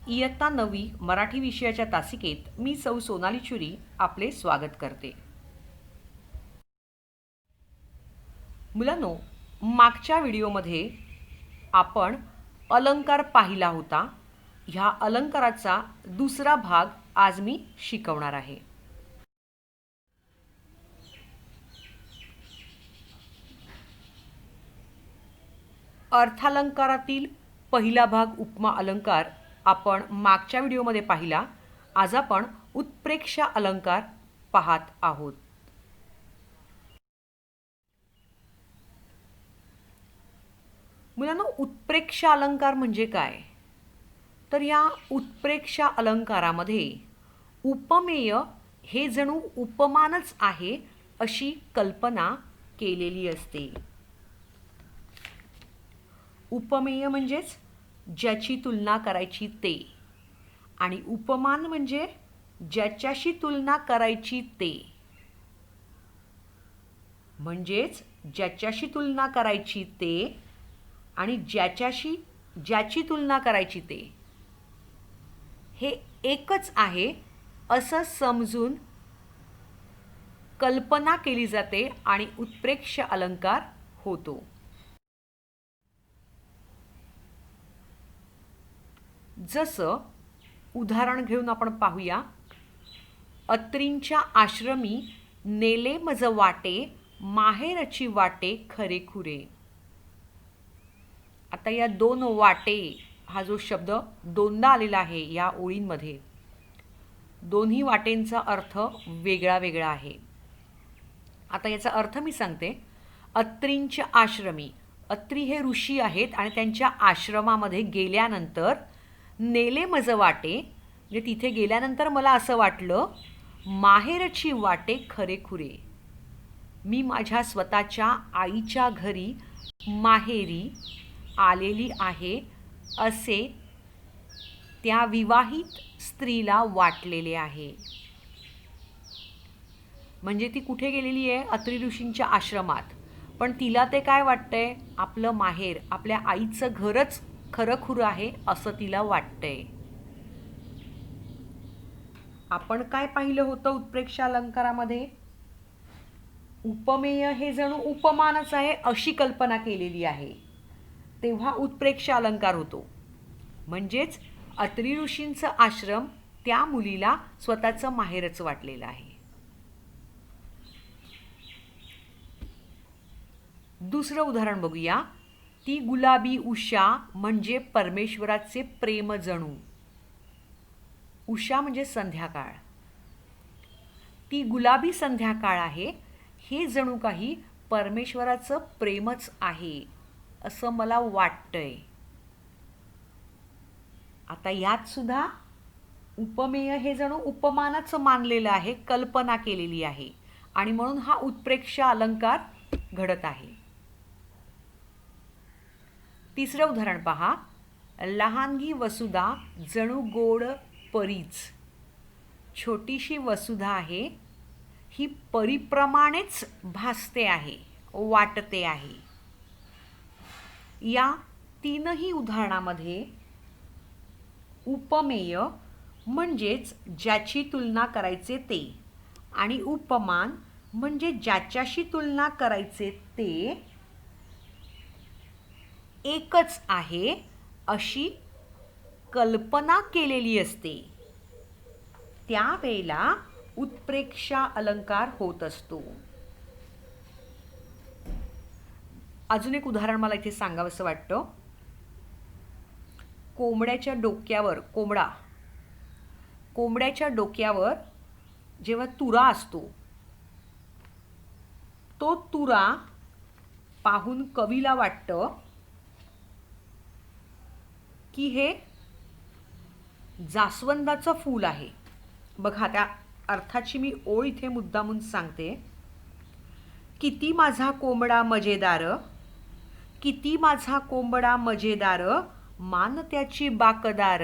इयत्ता 9वी मराठी विषयाच्या तासिकेत मी सौ सोनाली चुरी आपले स्वागत करते. मुलांनो, मागच्या व्हिडिओमध्ये आपण अलंकार पाहिला होता. ह्या अलंकाराचा दुसरा भाग आज मी शिकवणार आहे. अर्थालंकारातील पहिला भाग उपमा अलंकार आपण मागच्या व्हिडिओमध्ये पाहिला. आज आपण उत्प्रेक्षा अलंकार पाहत आहोत. मुलांनो, उत्प्रेक्षा अलंकार म्हणजे काय? तर या उत्प्रेक्षा अलंकारामध्ये उपमेय हे जणू उपमानच आहे अशी कल्पना केलेली असते. उपमेय म्हणजेच ज्याची तुलना करायची ते, आणि उपमान म्हणजे ज्याच्याशी तुलना करायची ते. म्हणजेच ज्याच्याशी तुलना करायची ते आणि ज्याची तुलना करायची ते हे एकच आहे असं समजून कल्पना केली जाते आणि उत्प्रेक्ष अलंकार होतो. जसं उदाहरण घेऊन आपण पाहूया. अत्रींच्या आश्रमी नेले मज वाटे, माहेरची वाटे खरेखुरे. आता या दोन वाटे हा जो शब्द दोनदा आलेला आहे या ओळींमध्ये, दोन्ही वाटेंचा अर्थ वेगळा वेगळा आहे. आता याचा अर्थ मी सांगते. अत्रींच्या आश्रमी, अत्री हे ऋषी आहेत आणि त्यांच्या आश्रमामध्ये गेल्यानंतर नेले मज वाटे, म्हणजे तिथे गेल्यानंतर मला असं वाटलं, माहेरची वाटे खरेखुरे, मी माझ्या स्वतःच्या आईच्या घरी माहेरी आलेली आहे असे त्या विवाहित स्त्रीला वाटलेले आहे. म्हणजे ती कुठे गेलेली आहे? अत्री ऋषींच्या आश्रमात. पण तिला ते काय वाटतंय? आपलं माहेर, आपल्या आईचं घरच खरं खुरं आहे असं तिला वाटतंय. आपण काय पाहिलं होतं उत्प्रेक्षा अलंकारामध्ये? उपमेय हे जणू उपमानच आहे अशी कल्पना केलेली आहे, तेव्हा उत्प्रेक्षा अलंकार होतो. म्हणजेच अत्री ऋषींचा आश्रम त्या मुलीला स्वतःचं माहेरच वाटलेलं आहे. दुसरं उदाहरण बघूया. ती गुलाबी उषा म्हणजे परमेश्वराचे प्रेम जणू. उषा म्हणजे संध्याकाळ. ती गुलाबी संध्याकाळ आहे, हे जणू काही परमेश्वराचं प्रेमच आहे असं मला वाटतंय. आता यात सुद्धा उपमेय हे जणू उपमानच मानलेलं आहे, कल्पना केलेली आहे, आणि म्हणून हा उत्प्रेक्षा अलंकार घडत आहे. तिसरं उदाहरण पहा. लहानगी वसुधा जणू गोड परीच. छोटीशी वसुधा आहे, ही परीप्रमाणेच भासते आहे, वाटते आहे. या तीनही उदाहरणामध्ये उपमेय म्हणजेच ज्याची तुलना करायचे ते, आणि उपमान म्हणजे ज्याच्याशी तुलना करायचे ते एकच आहे अशी कल्पना केलेली असते. त्यावेळेला उत्प्रेक्षा अलंकार होत असतो. अजून एक उदाहरण मला इथे सांगावंसं वाटतं. कोंबड्याच्या डोक्यावर जेव्हा तुरा असतो, तो तुरा पाहून कवीला वाटतं की हे जास्वंदाचं फूल आहे. बघा, त्या अर्थाची मी ओळ इथे मुद्दामून सांगते. किती माझा कोंबडा मजेदार, किती माझा कोंबडा मजेदार, मान त्याची बाकदार.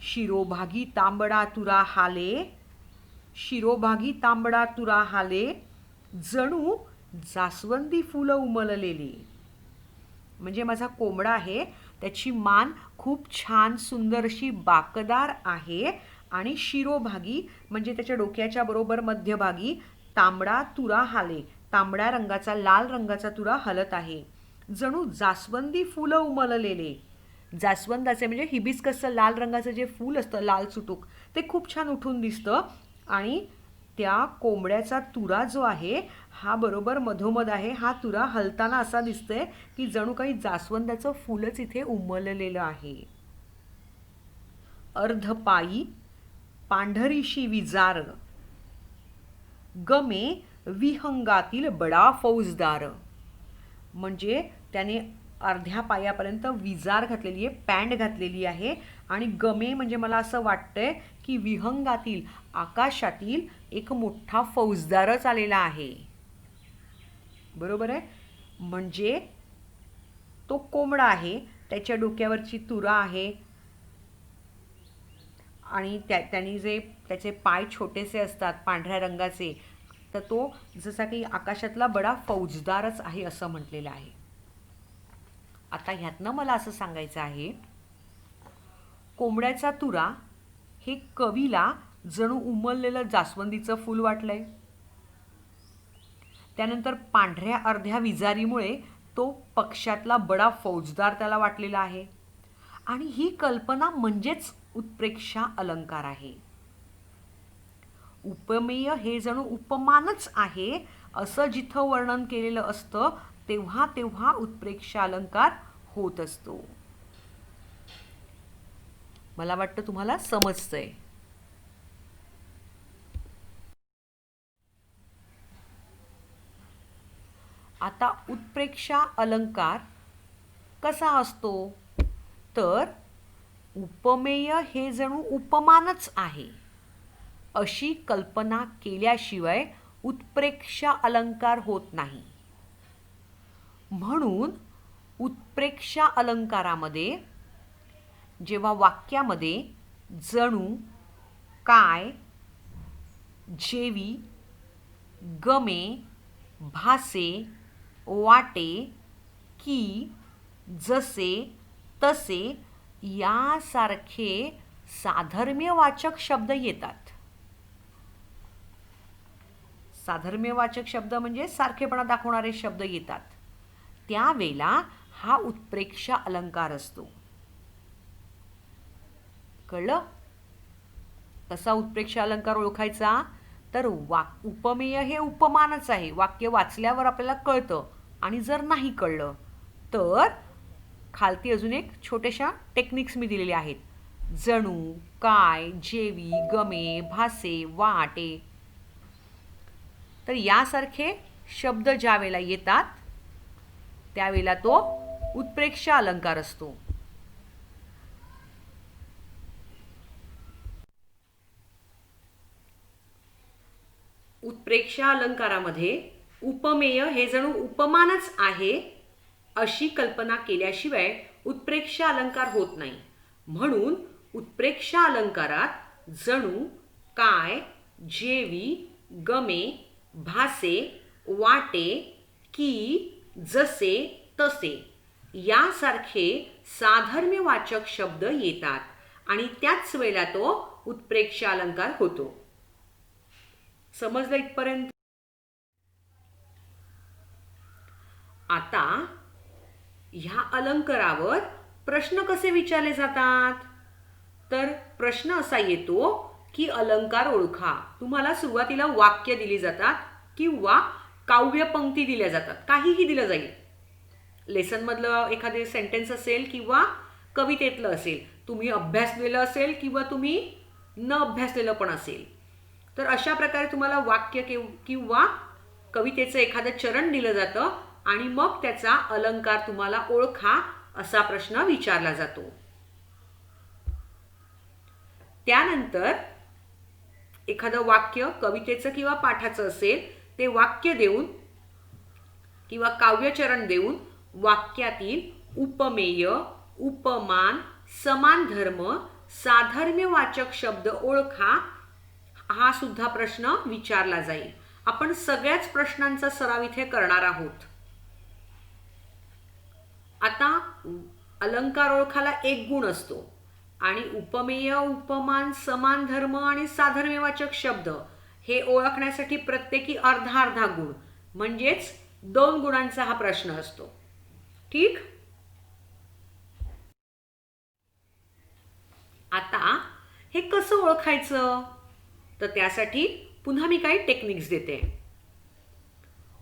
शिरोभागी तांबडा तुरा हाले, शिरोभागी तांबडा तुरा हाले, जणू जास्वंदी फुलं उमललेली. म्हणजे माझा कोंबडा आहे त्याची मान खूप छान सुंदर अशी बाकदार आहे आणि शिरोभागी म्हणजे त्याच्या डोक्याच्या बरोबर मध्यभागी तांबडा तुरा हाले, तांबड्या रंगाचा लाल रंगाचा तुरा हलत आहे. जणू जास्वंदी फुलं उमललेले. जास्वंदाचे म्हणजे हिबिस्कसचं लाल रंगाचं जे फूल असतं लाल चुटूक ते खूप छान उठून दिसतं आणि त्या कोंबड्याचा तुरा जो आहे हा बरोबर मधोमध आहे. हा तुरा हलताना असा दिसतोय की जणू काही जास्वंदाचं फुलच इथे उमललेलं आहे. अर्धपायी पांढरीशी विजार गमे विहंगातील बडा फौजदार. म्हणजे त्याने अर्ध्या पायापर्यंत विजार घातलेली आहे, पॅन्ट घातलेली आहे आणि गमे म्हणजे मला असं वाटतंय की विहंगातील आकाशातील एक मोठा फौजदारच आलेला आहे. बरोबर आहे. म्हणजे तो कोंबडा आहे, त्याच्या डोक्यावरची तुरा आहे आणि त्यांनी जे त्याचे पाय छोटेसे असतात पांढऱ्या रंगाचे, तर तो जसा की आकाशातला बडा फौजदारच आहे असं म्हटलेलं आहे. आता ह्यातनं मला असं सांगायचं आहे, कोंबड्याचा तुरा हे कवीला जणू उमललेलं जास्वंदीचं फूल वाटलंय. त्यानंतर पांढऱ्या अर्ध्या विजारीमुळे तो पक्षातला बडा फौजदार त्याला वाटलेला आहे आणि ही कल्पना म्हणजेच उत्प्रेक्षा अलंकार आहे. उपमेय हे जणू उपमानच आहे असं जिथं वर्णन केलेलं असतं तेव्हा तेव्हा उत्प्रेक्षा अलंकार होत असतो. मला वाटतं तुम्हाला समजतंय. आता उत्प्रेक्षा अलंकार कसा असतो तर उपमेय हे जणू उपमानच आहे अशी कल्पना केल्याशिवाय उत्प्रेक्षा अलंकार होत नाही. म्हणून उत्प्रेक्षा अलंकारामध्ये जेव्हा वाक्यामध्ये जणू, काय, जेवी, गमे, भासे, वाटे, की, जसे, तसे यासारखे साधर्म्यवाचक शब्द येतात. साधर्म्यवाचक शब्द म्हणजे सारखेपणा दाखवणारे शब्द येतात, त्यावेळेला हा उत्प्रेक्षा अलंकार असतो. कळलं? कसा उत्प्रेक्षा अलंकार ओळखायचा तर उपमेय हे उपमानच आहे. वाक्य वाचल्यावर आपल्याला कळतं आणि जर नाही कळलं तर खालती अजून एक छोट्याशा टेक्निक्स मी दिलेल्या आहेत. जणू, काय, जेवी, गमे, भासे, वाटे, तर यासारखे शब्द ज्या वेळेला येतात त्यावेळेला तो उत्प्रेक्षा अलंकार असतो. उत्प्रेक्षा अलंकारामध्ये उपमेय हे जणू उपमानच आहे अशी कल्पना केल्याशिवाय उत्प्रेक्षा अलंकार होत नाही. म्हणून उत्प्रेक्षा अलंकारात जणू, काय, जेवी, गमे, भासे, वाटे, की, जसे, तसे यासारखे साधर्म्यवाचक शब्द येतात आणि त्याच वेळेला तो उत्प्रेक्षा अलंकार होतो. समजलं इथपर्यंत? आता ह्या अलंकारावर प्रश्न कसे विचारले जातात तर प्रश्न असा येतो की अलंकार ओळखा. तुम्हाला सुरुवातीला वाक्य दिली जातात किंवा काव्यपंक्ती दिल्या जातात, काहीही दिलं जाईल. लेसनमधलं एखादे सेंटेन्स असेल किंवा कवितेतलं असेल, तुम्ही अभ्यासलेलं असेल किंवा तुम्ही न अभ्यासलेलं पण असेल. तर अशा प्रकारे तुम्हाला वाक्य किंवा कवितेचं एखादं चरण दिलं जातं आणि मग त्याचा अलंकार तुम्हाला ओळखा असा प्रश्न विचारला जातो. त्यानंतर एखादं वाक्य कवितेचं किंवा पाठाचं असेल ते वाक्य देऊन किंवा काव्यचरण देऊन वाक्यातील उपमेय, उपमान, समान धर्म, साधर्म्यवाचक शब्द ओळखा हा सुद्धा प्रश्न विचारला जाईल. आपण सगळ्याच प्रश्नांचा सराव इथे करणार आहोत. आता अलंकार ओळखाला एक गुण असतो आणि उपमेय, उपमान, समान धर्म आणि साधर्म्यवाचक शब्द हे ओळखण्यासाठी प्रत्येकी अर्धा अर्धा गुण म्हणजेच 2 गुणांचा हा प्रश्न असतो. ठीक. आता हे कसं ओळखायचं तर त्यासाठी पुन्हा मी काही टेक्निक्स देते.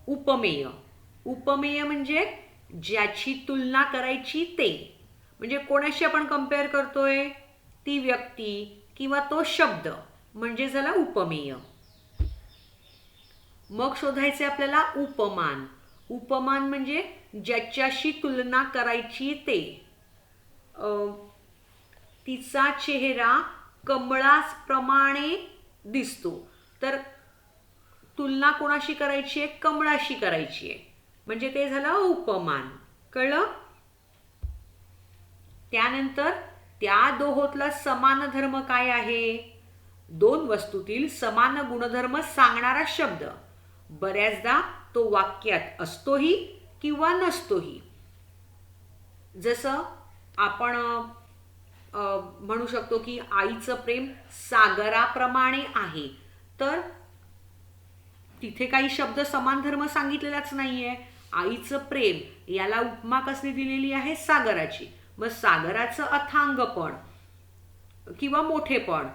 उपमेय. उपमेय म्हणजे ज्याची तुलना करायची ते, म्हणजे कोणाशी आपण कंपेअर करतोय, ती व्यक्ती किंवा तो शब्द म्हणजे झाला उपमेय. मग शोधायचे आपल्याला उपमान. उपमान म्हणजे ज्याच्याशी तुलना करायची ते. तिचा चेहरा कमळाप्रमाणे दिसतो, तर तुलना कोणाशी करायची आहे, कमळाशी करायची आहे, म्हणजे ते झालं उपमान. कळलं. त्यानंतर त्या दोहोतला समान धर्म काय आहे, 2 वस्तूतील समान गुणधर्म सांगणारा शब्द. बऱ्याचदा तो वाक्यात असतोही किंवा नसतोही. जसं आपण म्हणू शकतो की आईचं प्रेम सागराप्रमाणे आहे, तर तिथे काही शब्द समान धर्म सांगितलेलाच नाहीये. आईचं प्रेम याला उपमा कसली दिलेली आहे, सागराची. मग सागराचं अथांगपण किंवा मोठेपण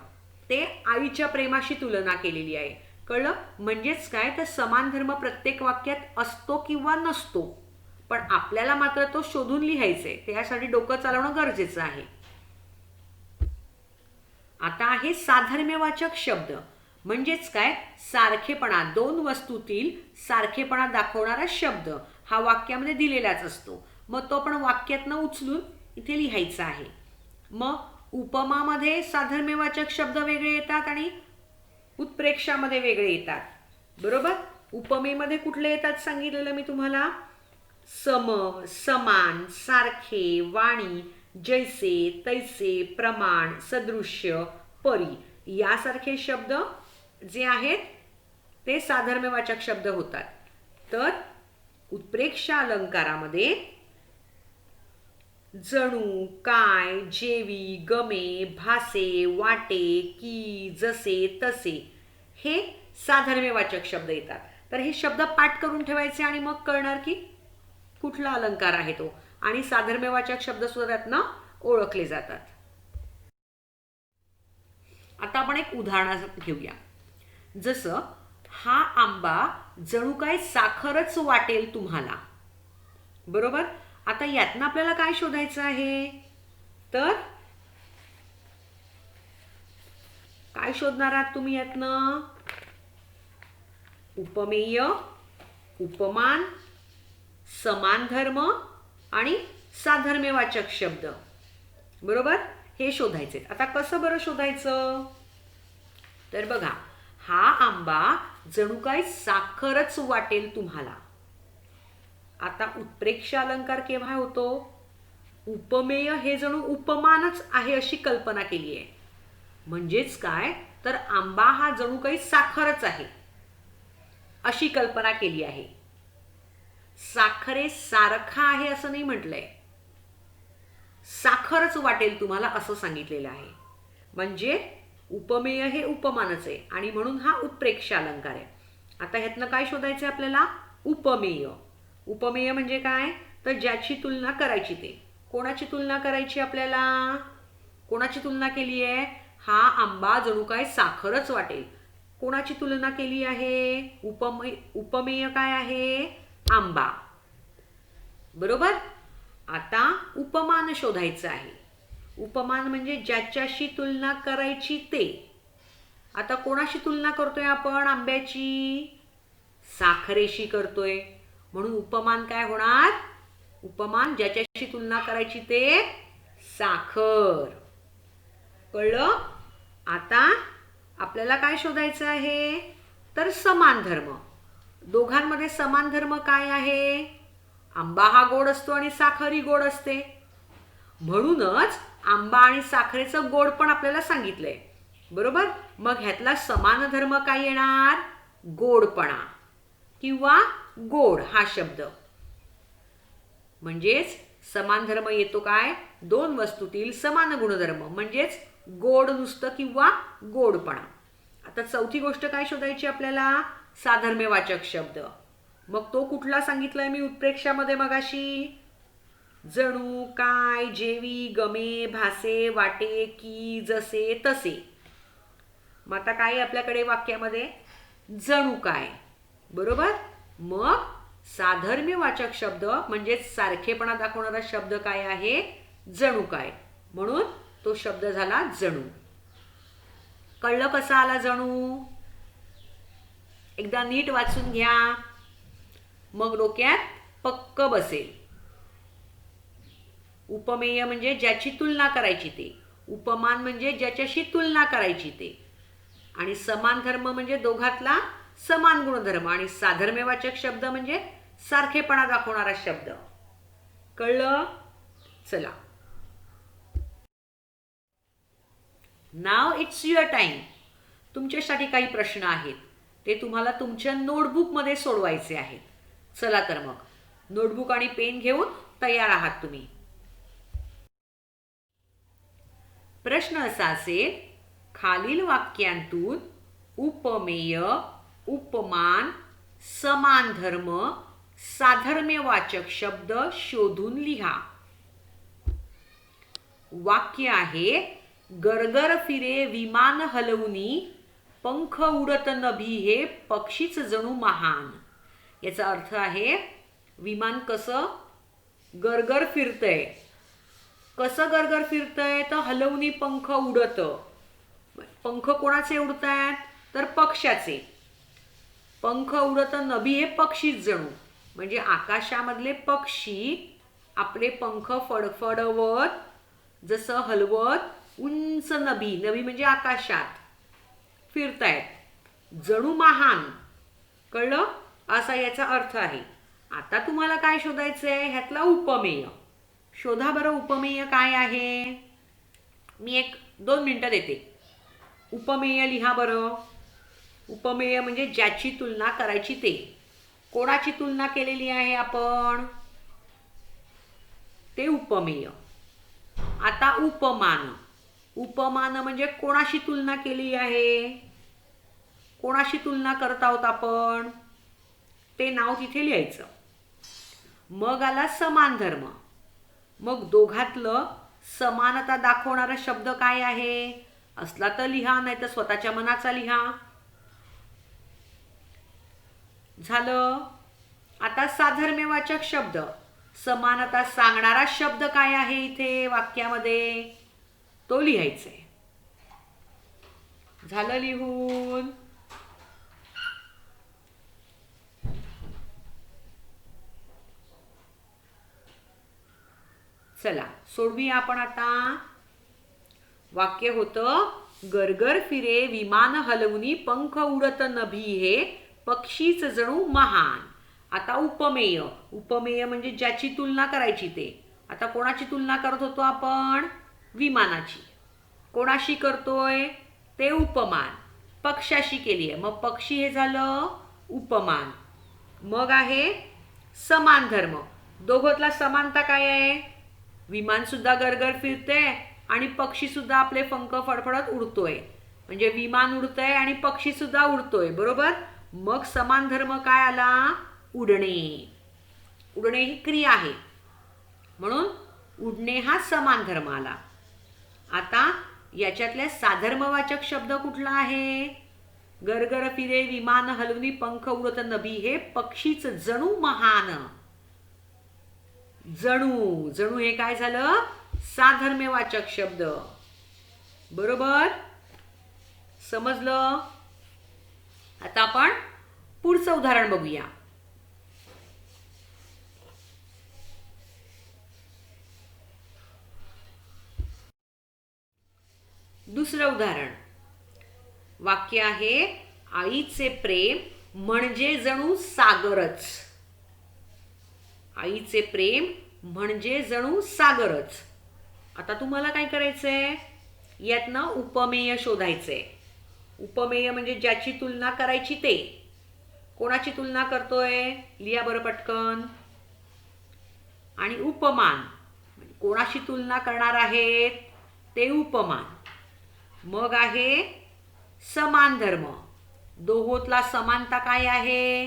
ते आईच्या प्रेमाशी तुलना केलेली आहे. कळलं. म्हणजेच काय तर समान धर्म प्रत्येक वाक्यात असतो किंवा नसतो, पण आपल्याला मात्र तो शोधून लिहायचे, त्यासाठी डोकं चालवणं गरजेचं आहे. आता आहे साधर्म्यवाचक शब्द. म्हणजेच काय, सारखेपणा, 2 वस्तूतील सारखेपणा दाखवणारा शब्द हा वाक्यामध्ये दिलेलाच असतो. मग तो आपण वाक्यातनं उचलून इथे लिहायचा आहे. मग उपमामध्ये साधर्म्यवाचक शब्द वेगळे येतात आणि उत्प्रेक्षामध्ये वेगळे येतात. बरोबर. उपमेमध्ये कुठले येतात सांगितलेलं मी तुम्हाला, सम, समान, सारखे, वाणी, जैसे, तैसे, प्रमाण, सदृश्य, परी यासारखे शब्द जे आहेत ते साधर्म्यवाचक शब्द होतात. तर उत्प्रेक्षा अलंकारामध्ये जणू, काय, जेवी, गमे, भासे, वाटे, की, जसे, तसे हे साधर्म्यवाचक शब्द येतात. तर हे शब्द पाठ करून ठेवायचे आणि मग कळणार की कुठला अलंकार आहे तो, आणि साधर्म्यवाचक शब्द सुद्धा त्यातनं ओळखले जातात. आता आपण एक उदाहरण घेऊया. जसं हा आंबा जणू काय साखरच वाटेल तुम्हाला. बरोबर. आता यातनं आपल्याला काय शोधायचं आहे, तर काय शोधणार आहात तुम्ही यातनं, उपमेय, उपमान, समान धर्म आणि साधर्म्यवाचक शब्द. बरोबर. हे शोधायचे. आता कसं बरं शोधायचं, तर बघा, हा आंबा जणू काय साखरच वाटेल तुम्हाला. आता उत्प्रेक्षा अलंकार केव्हा होतो, उपमेय हे जणू उपमानच आहे अशी कल्पना केली आहे. म्हणजेच काय तर आंबा हा जणू काही साखरच आहे अशी कल्पना केली आहे. साखरे सारखा आहे असं नाही म्हटलंय, साखरच वाटेल तुम्हाला असं सांगितलेलं आहे. म्हणजे उपमेय हे उपमानच आहे आणि म्हणून हा उत्प्रेक्षा अलंकार आहे. आता ह्यातनं काय शोधायचं आपल्याला, उपमेय. उपमेय म्हणजे काय तर ज्याची तुलना करायची ते. कोणाची तुलना करायची आपल्याला, कोणाची तुलना केली आहे, हा आंबा जणू काय साखरच वाटेल. कोणाची तुलना केली आहे, उपमेय काय आहे, आंबा. बरोबर. आता उपमान शोधायचं आहे. उपमान म्हणजे ज्याच्याशी तुलना करायची ते. आता कोणाशी तुलना करतोय आपण, आंब्याची, साखरेशी करतोय, म्हणून उपमान काय होणार, उपमान ज्याच्याशी तुलना करायची ते साखर. कळलं. आता आपल्याला काय शोधायचं आहे, तर समान धर्म. दोघांमध्ये समान धर्म काय आहे, आंबा हा गोड असतो आणि साखर ही गोड असते, म्हणूनच आंबा आणि साखरेचं गोड पण आपल्याला सांगितलंय. बरोबर. मग ह्यातला समान धर्म काय येणार, गोडपणा किंवा गोड हा शब्द. म्हणजेच समान धर्म येतो काय? दोन वस्तूतील समान गुणधर्म, म्हणजेच गोड नुसतं किंवा गोडपणा. आता चौथी गोष्ट काय शोधायची आपल्याला? साधर्म्यवाचक शब्द. मग तो कुठला सांगितलाय मी उत्प्रेक्षामध्ये मगाशी? जणू, काय, जेवी, गमे, भासे, वाटे, की, जसे, तसे. मग आता काय आपल्याकडे वाक्यामध्ये? जणू काय. बरोबर. मग साधर्म्यवाचक शब्द म्हणजे सारखेपणा दाखवणारा शब्द काय आहे? जणू काय. म्हणून तो शब्द झाला जणू. कळलं कसा आला जणू? एकदा नीट वाचून घ्या, मग डोक्यात पक्क बसेल. उपमेय म्हणजे ज्याची तुलना करायची ते, उपमान म्हणजे ज्याच्याशी तुलना करायची ते, आणि समान धर्म म्हणजे दोघातला समान गुणधर्म, आणि साधर्म्यवाचक शब्द म्हणजे सारखेपणा दाखवणारा शब्द. कळलं? चला, नाव इट्स युअर टाइम. तुमच्यासाठी काही प्रश्न आहेत, ते तुम्हाला तुमच्या नोटबुकमध्ये सोडवायचे आहेत. चला तर मग, नोटबुक आणि पेन घेऊन तयार आहात तुम्ही. प्रश्न असा असेल, खालील वाक्यांतून उपमेय, उपमान, समान धर्म, साधर्म्यवाचक शब्द शोधून लिहा. वाक्य आहे, गरगर फिरे विमान हलवूनी, पंख उडत नभी हे पक्षीच जणू महान. याचा अर्थ आहे, विमान कसं गरगर फिरतंय. कसं गरगर फिरतंय? तर हलवूनी पंख उडत. पंख कोणाचे उडत आहेत? तर पक्ष्याचे. पंख उडत नभी हे पक्षीच जणू, म्हणजे आकाशामधले पक्षी आपले पंख फडफडवत, जसं हलवत उंच नभी, नभी म्हणजे आकाशात फिरतायत, जणू महान. कळलं? असा याचा अर्थ आहे. आता तुम्हाला काय शोधायचंय? ह्यातला उपमेय शोधा बरं. उपमेय काय आहे? मी 1-2 मिनिटं देते. उपमेय लिहा बरं. उपमेय म्हणजे ज्याची तुलना करायची ते. कोणाची तुलना केलेली आहे आपण? ते उपमेय. आता उपमान. उपमान म्हणजे कोणाशी तुलना केली आहे? कोणाशी तुलना करत आहोत आपण? ते नाव तिथे लिहायचं. मग आला समान धर्म. मग दोघातलं समानता दाखवणारा शब्द काय आहे? असला तर लिहा, नाही तर स्वतःच्या मनाचा लिहा. झालं. आता साधर्म्यवाचक शब्द, समानता सांगणारा शब्द काय आहे इथे वाक्यामध्ये? तो लिहायचा आहे. झालं लिहून? चला सोडवूया आपण आता. वाक्य होतं, गरगर फिरे विमान हलवूनी, पंख उडत नभी हे पक्षीच जणू महान. आता उपमेय. उपमेय म्हणजे ज्याची तुलना करायची ते. आता कोणाची तुलना करत होतो आपण? विमानाची. कोणाशी करतोय? ते उपमान. पक्षाशी केली आहे, मग पक्षी हे झालं उपमान. मग आहे समान धर्म. दोघातला समानता काय आहे? विमान सुद्धा गरगर फिरते आणि पक्षी सुद्धा आपले पंख फडफडत उडतोय, म्हणजे विमान उडतंय आणि पक्षी सुद्धा उडतोय. बरोबर. मग समान धर्म काय आला? उडणे. उडणे ही क्रिया आहे, म्हणून उडणे हा समान धर्म आला. आता याच्यातल्या साधर्मवाचक शब्द कुठला आहे? गरगर फिरे विमान हलवूनी, पंख उडत नभी हे पक्षीच जणू महान. जणू. जणू हे काय झालं? साधर्म्यवाचक शब्द. बरोबर. समजलं? आता आपण पुढचं उदाहरण बघूया. दुसरं उदाहरण. वाक्य आहे, आईचे प्रेम म्हणजे जणू सागरच. आईचे प्रेम म्हणजे जणू सागरच. आता तुम्हाला काय करायचंय? यातनं उपमेय शोधायचंय. उपमेय म्हणजे ज्याची तुलना करायची ते. कोणाची तुलना करतोय? लिहा बरं पटकन. आणि उपमान कोणाशी तुलना करणार आहेत ते उपमान. मग आहे समान धर्म. दोहोतला समानता काय आहे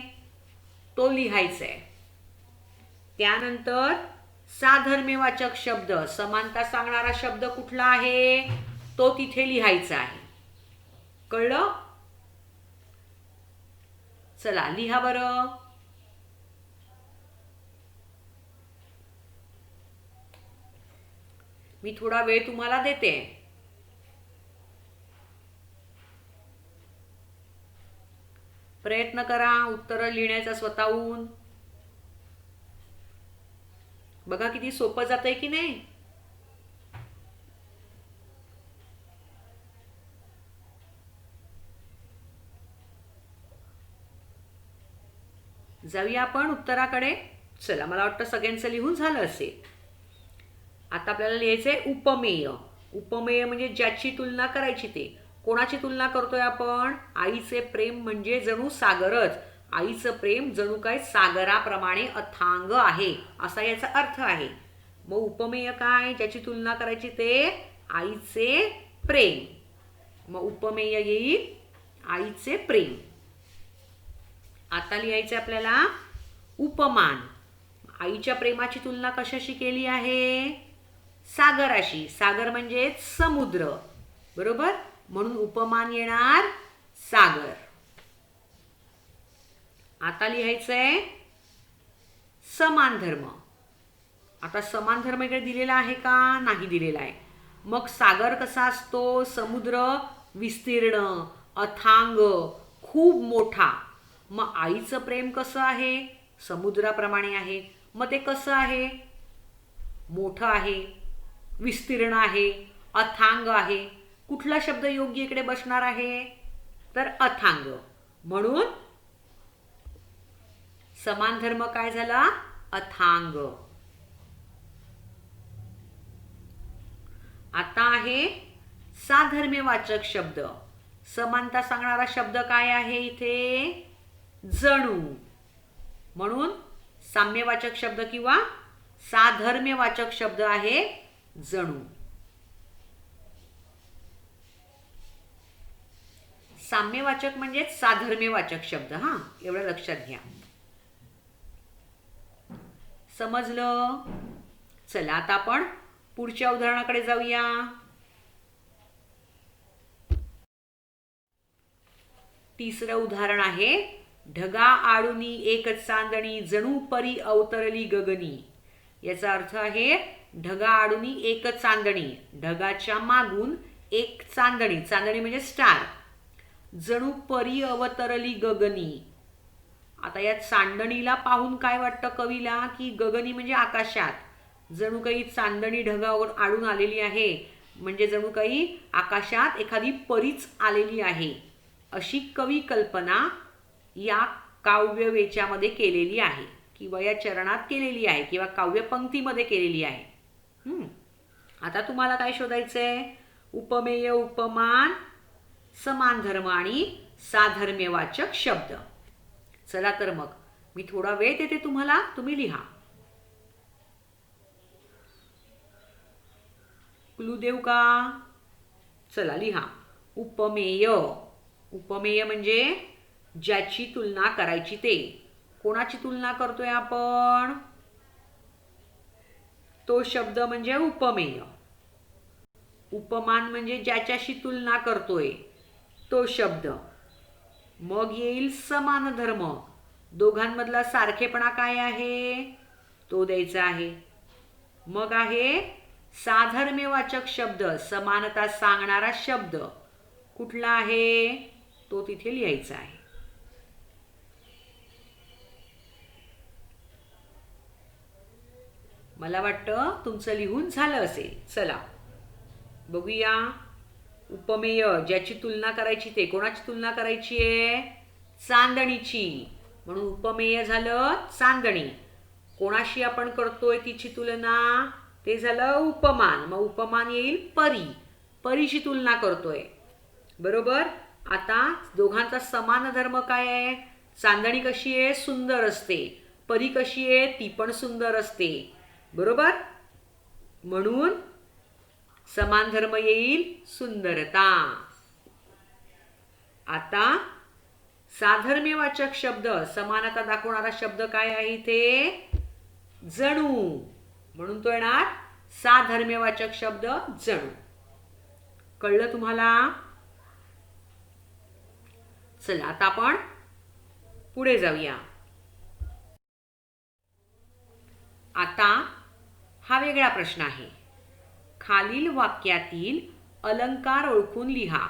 तो लिहायचा आहे. त्यानंतर साधर्म्यवाचक शब्द, समानता सांगणारा शब्द कुठला आहे तो तिथे लिहायचा आहे. कळलं? चला लिहा बरं. मी थोडा वेळ तुम्हाला देते. प्रयत्न करा उत्तर लिहिण्याचा स्वतःहून. बघा किती सोपं जातंय की नाही. जाऊया आपण उत्तराकडे. चला, मला वाटतं सगळ्यांचं लिहून झालं असेल. आता आपल्याला लिहायचंय उपमेय. उपमेय म्हणजे ज्याची तुलना करायची ते. कोणाची तुलना करतोय आपण? आईचे प्रेम म्हणजे जणू सागरच. आईचं प्रेम जणू काय सागराप्रमाणे अथांग आहे असा याचा अर्थ आहे. मग उपमेय काय? ज्याची तुलना करायची ते आईचे प्रेम. मग उपमेय येईल आईचे प्रेम. आता लिहायचे आपल्याला उपमान. आईच्या प्रेमाची तुलना कशाशी केली आहे? सागराशी. सागर म्हणजे समुद्र, बरोबर? म्हणून उपमान येणार सागर. आता लिहायचंय समान धर्म. आता समान धर्म इकडे दिलेला आहे का? नाही दिलेला आहे. मग सागर कसा असतो? समुद्र विस्तीर्ण, अथांग, खूप मोठा. मग आईचं प्रेम कसं आहे? समुद्राप्रमाणे आहे. मग ते कसं आहे? मोठं आहे, विस्तीर्ण आहे, अथांग आहे. कुठला शब्द योग्य इकडे बसणार आहे? तर अथांग. म्हणून समान धर्म काय झाला? अथांग. आता आहे साधर्म्यवाचक शब्द. समानता सांगणारा शब्द काय आहे इथे? जणू. म्हणून साम्यवाचक शब्द किंवा साधर्म्यवाचक शब्द आहे जणू. साम्यवाचक म्हणजे साधर्म्यवाचक शब्द. हा, एवढं लक्षात घ्या. समजलं? चला आता आपण पुढच्या उदाहरणाकडे जाऊया. तिसरं उदाहरण आहे ढगा आडुनी एक चांदणी जणू परी अवतरली गगनी. याचा अर्थ आहे ढगा आडुनी एक चांदणी. ढगाच्या मागून एक चांदणी. चांदणी म्हणजे स्टार. जणू परी अवतरली गगनी. आता या चांदणीला पाहून काय वाटतं कवीला? की गगनी म्हणजे आकाशात. जणू काही चांदणी ढगावर आडून आलेली आहे. म्हणजे जणू काही आकाशात एखादी परीच आलेली आहे अशी कवी कल्पना या काव्यवेच्यामध्ये केलेली आहे किंवा या चरणात केलेली आहे किंवा काव्यपंक्तीमध्ये केलेली आहे. आता तुम्हाला काय शोधायचंय? उपमेय, उपमान, समान धर्म आणि साधर्म्यवाचक शब्द. चला तर मग मी थोडा वेळ देते तुम्हाला, तुम्ही लिहा. क्लू देऊ का? चला लिहा. उपमेय. उपमेय म्हणजे ज्याची तुलना करायची ते. कोणाची तुलना करतोय आपण? तो शब्द म्हणजे उपमेय. उपमान म्हणजे ज्याच्याशी तुलना करतोय तो शब्द. मग येईल समान धर्म. दोघांमधला सारखेपणा काय आहे तो द्यायचा आहे. मग आहे साधर्म्यवाचक शब्द. समानता सांगणारा शब्द कुठला आहे तो तिथे लिहायचा आहे. मला वाटतं तुमचं लिहून झालं असेल. चला बघूया. उपमेय ज्याची तुलना करायची ते. कोणाची तुलना करायची आहे? चांदणीची. म्हणून उपमेय झालं चांदणी. कोणाशी आपण करतोय तिची तुलना? ते झालं उपमान. मग उपमान येईल परी. परीशी तुलना करतोय, बरोबर? आता दोघांचा समान धर्म काय आहे? चांदणी कशी आहे? सुंदर असते. परी कशी आहे? ती पण सुंदर असते, बरोबर? म्हणून समान धर्म येईल सुंदरता. आता साधर्म्यवाचक शब्द, समानता दाखवणारा शब्द काय आहे इथे? जणू. म्हणून तो येणार साधर्म्यवाचक शब्द जणू. कळलं तुम्हाला? चला आता आपण पुढे जाऊया. आता हा वेगळा प्रश्न आहे. खालील वाक्यातील अलंकार ओळखून लिहा.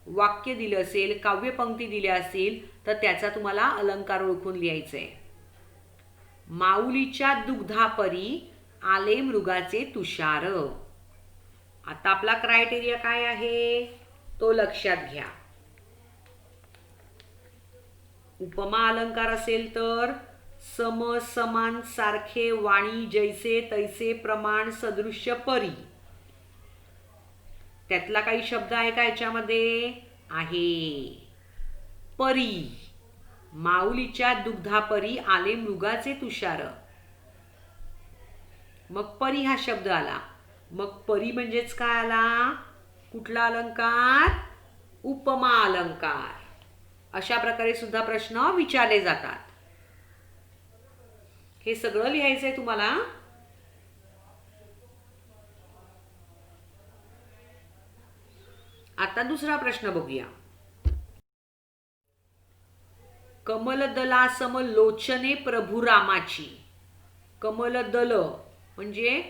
वाक्य दिलं असेल, काव्यपंक्ती दिल्या असेल तर त्याचा तुम्हाला अलंकार ओळखून लिहायचंय. माऊलीच्या दुग्धापरी आले मृगाचे तुषार. आता आपला क्रायटेरिया काय आहे तो लक्षात घ्या. उपमा अलंकार असेल तर सम, समान, सारखे, वाणी, जैसे, तैसे, प्रमाण, सदृश्य, परी. त्यातला काही शब्द आहे का याच्यामध्ये? आहे. परी. माऊलीच्या दुग्धापरी आले मृगाचे तुषार. मग परी हा शब्द आला. मग परी म्हणजेच काय आला? कुठला अलंकार? उपमा अलंकार. अशा प्रकारे सुद्धा प्रश्न विचारले जातात. हे सगळं लिहायचंय तुम्हाला. आता दुसरा प्रश्न बघूया. कमलदला समलोचने प्रभू रामाची. कमलदल म्हणजे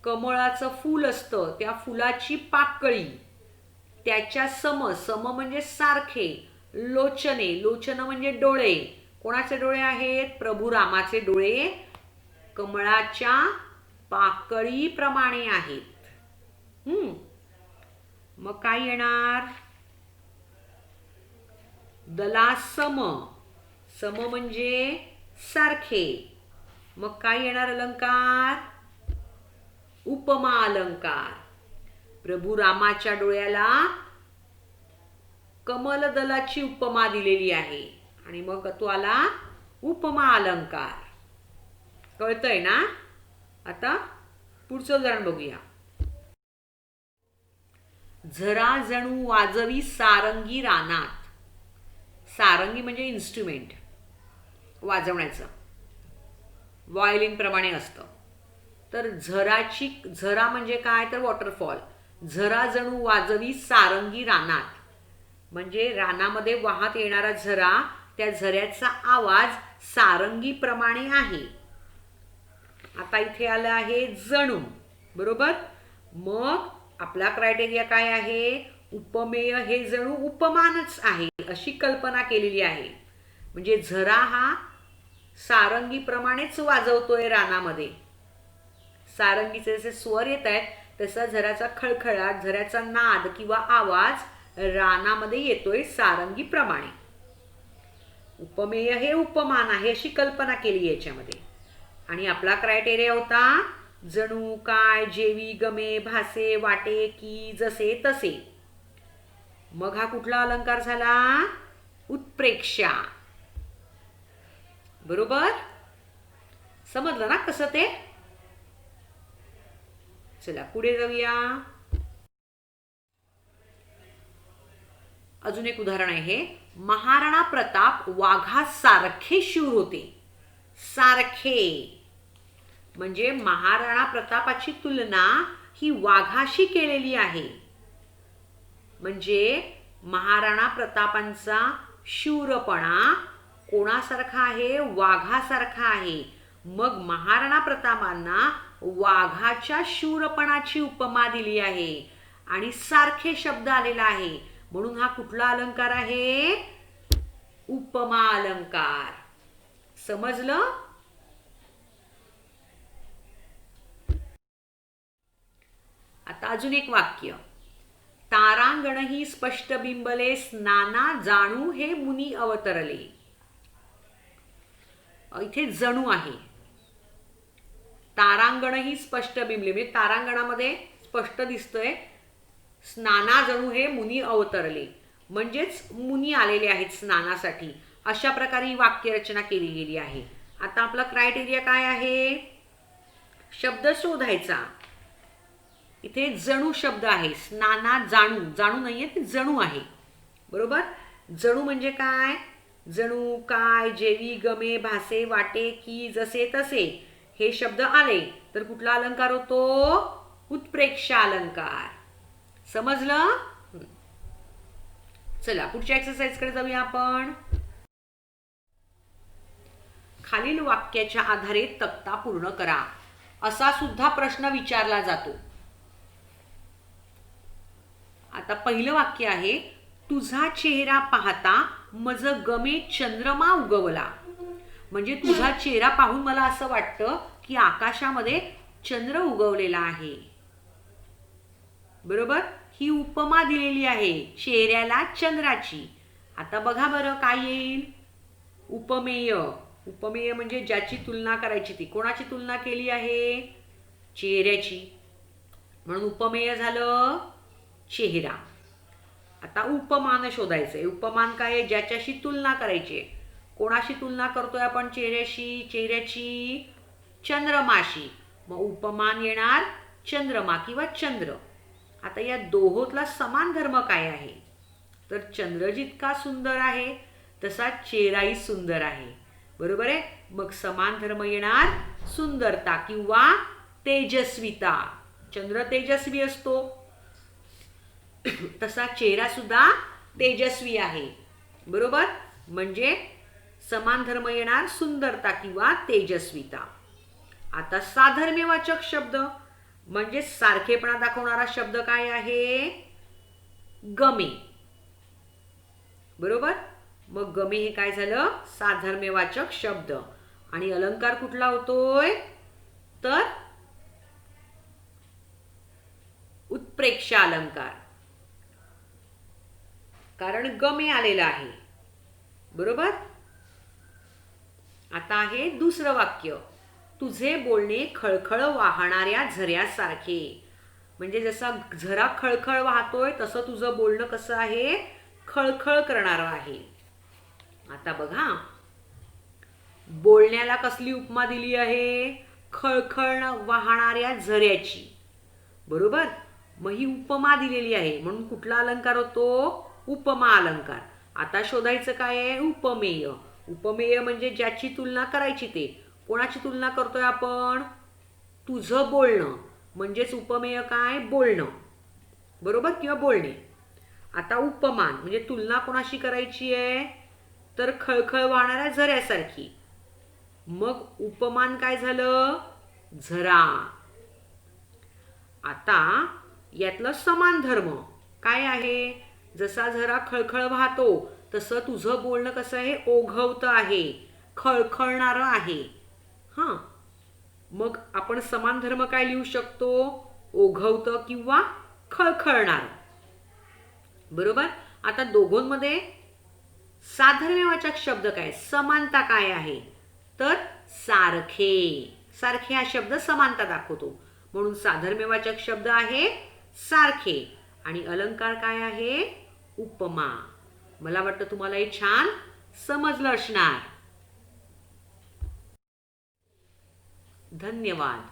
कमळाचं फूल असतं, त्या फुलाची पाकळी, त्याच्या सम, सम म्हणजे सारखे, लोचने, लोचन म्हणजे डोळे. कोणाचे डोळे आहेत? प्रभू रामाचे डोळे कमळाच्या पाकळीप्रमाणे आहेत. मग काय येणार? दला सम, सम म्हणजे सारखे. मग काय येणार अलंकार? उपमा अलंकार. प्रभू रामाच्या डोळ्याला कमलदलाची उपमा दिलेली आहे आणि मग तो आला उपमा अलंकार. कळतंय ना? आता पुढचं उदाहरण बघूया. झरा जणू वाजवी सारंगी रानात. सारंगी म्हणजे इन्स्ट्रुमेंट वाजवण्याचं, व्हायोलिन प्रमाणे असतं. तर झराची, झरा म्हणजे काय तर वॉटरफॉल. झरा जणू वाजवी सारंगी रानात म्हणजे रानामध्ये वाहत येणारा झरा, त्या झऱ्याचा आवाज सारंगी प्रमाणे आहे. आता इथे आलं आहे जणू, बरोबर. मग आपला क्रायटेरिया काय आहे? उपमेय हे जणू उपमानच आहे अशी कल्पना केलेली आहे. म्हणजे झरा हा सारंगी प्रमाणेच वाजवतोय रानामध्ये. सारंगीचे जसे स्वर येत आहेत तसा झऱ्याचा खळखळाट, झऱ्याचा नाद किंवा आवाज रानामध्ये येतोय सारंगी प्रमाणे. उपमेय हे उपमान आहे अशी कल्पना केली याच्यामध्ये. आणि आपला क्रायटेरिया होता जणू, काय, जेवी, गमे, भासे, वाटे, की, जसे, तसे. मग हा कुठला अलंकार झाला? उत्प्रेक्षा. बरोबर. समजलं ना कसं ते? चला पुढे जाऊया. अजून एक उदाहरण आहे. महाराणा प्रताप वाघासारखे शूर होते. सारखे म्हणजे महाराणा प्रतापाची तुलना ही वाघाशी केलेली आहे. म्हणजे महाराणा प्रतापांचा शूरपणा कोणासारखा आहे? वाघासारखा आहे. मग महाराणा प्रतापांना वाघाच्या शूरपणाची उपमा दिली आहे आणि सारखे शब्द आलेला आहे. म्हणून हा कुठला अलंकार आहे? उपमा अलंकार. समजलं? आता अजून एक वाक्य. तारांगण ही स्पष्ट बिंबले स्नाना जाणू हे मुनी अवतरले. इथे जणू आहे. तारांगण ही स्पष्ट बिंबले म्हणजे तारांगणामध्ये स्पष्ट दिसतंय. स्नाना जणू हे मुनी अवतरले म्हणजेच मुनी आलेले आहेत स्नानासाठी. अशा प्रकारे ही वाक्यरचना केली गेली आहे. आता आपला क्रायटेरिया काय आहे? शब्द शोधायचा. इथे जणू शब्द आहे. स्नाना जाणू, जाणू नाहीये ते जणू आहे. बरोबर. जणू म्हणजे काय? जणू, काय, जेवी, गमे, भासे, वाटे, की, जसे तसे हे शब्द आले तर कुठला अलंकार होतो? उत्प्रेक्षा अलंकार. समजलं? चला पुढच्या एक्सरसाइजकडे जाऊया आपण. खालील वाक्याच्या आधारे तक्ता पूर्ण करा. असा सुद्धा प्रश्न विचारला जातो. आता पहिलं वाक्य आहे, तुझा चेहरा पाहता मज गमे चंद्रमा उगवला. म्हणजे तुझा चेहरा पाहून मला असं वाटतं की आकाशामध्ये चंद्र उगवलेला आहे. बरोबर. ही उपमा दिलेली आहे चेहऱ्याला चंद्राची. आता बघा बरं काय येईल? उपमेय. उपमेय म्हणजे ज्याची तुलना करायची ती. कोणाची तुलना केली आहे? चेहऱ्याची. म्हणून उपमेय झालं चेहरा. आता उपमान शोधायचंय. उपमान काय आहे? ज्याच्याशी तुलना करायची. कोणाशी तुलना करतोय आपण? चेहऱ्याशी. चेहऱ्याची चंद्रमाशी. मग उपमान येणार चंद्रमा किंवा चंद्र. आता या दोहोतला समान धर्म काय आहे? तर चंद्र जितका सुंदर आहे तसा चेहराही सुंदर आहे. बरोबर आहे. मग समान धर्म येणार सुंदरता किंवा तेजस्विता. चंद्र तेजस्वी असतो तसा चेहरा सुद्धा तेजस्वी आहे. बरोबर. म्हणजे समान धर्म येणार सुंदरता किंवा तेजस्विता. आता साधर्म्यवाचक शब्द म्हणजे सारखेपणा दाखवणारा शब्द काय आहे? गमे. बरोबर. मग गमे हे काय झालं? साधर्म्यवाचक शब्द. आणि अलंकार कुठला होतोय? तर उत्प्रेक्षा अलंकार. कारण गमे आलेला आहे. बरोबर. आता आहे दुसरं वाक्य, तुझे बोलणे खळखळ वाहणाऱ्या झऱ्यासारखे. म्हणजे जसा झरा खळखळ वाहतोय तसं तुझं बोलणं कसं आहे? खळखळ करणारं आहे. आता बघा बोलण्याला कसली उपमा दिली आहे? खळखळ वाहणाऱ्या झऱ्याची. बरोबर. मग ही उपमा दिलेली आहे म्हणून कुठला अलंकार होतो? उपमा अलंकार. आता शोधायचं काय आहे? उपमेय. उपमेय म्हणजे ज्याची तुलना करायची ते. कोणाची तुलना करतोय आपण? तुझं बोलणं. म्हणजेच उपमेय काय? बोलणं. बरोबर. किंवा बोलणे. आता उपमान म्हणजे तुलना कोणाशी करायची आहे? तर खळखळ वाहणाऱ्या झऱ्यासारखी. मग उपमान काय झालं? झरा. आता यातलं समान धर्म काय आहे? जसा झरा खळखळ वाहतो तसं तुझं बोलणं कसं आहे? ओघवतं आहे, खळखळणारं आहे. हां. मग आपण समान धर्म काय लिहू शकतो? ओघवतं किंवा खळखळणार. बरोबर. आता दोघांमध्ये साधर्म्यवाचक शब्द काय? समानता काय आहे? तर सारखे. सारखे हा शब्द समानता दाखवतो म्हणून साधर्म्यवाचक शब्द आहे सारखे. आणि अलंकार काय आहे? उपमा. मला वाटतं तुम्हाला हे छान समजलं असणार. धन्यवाद.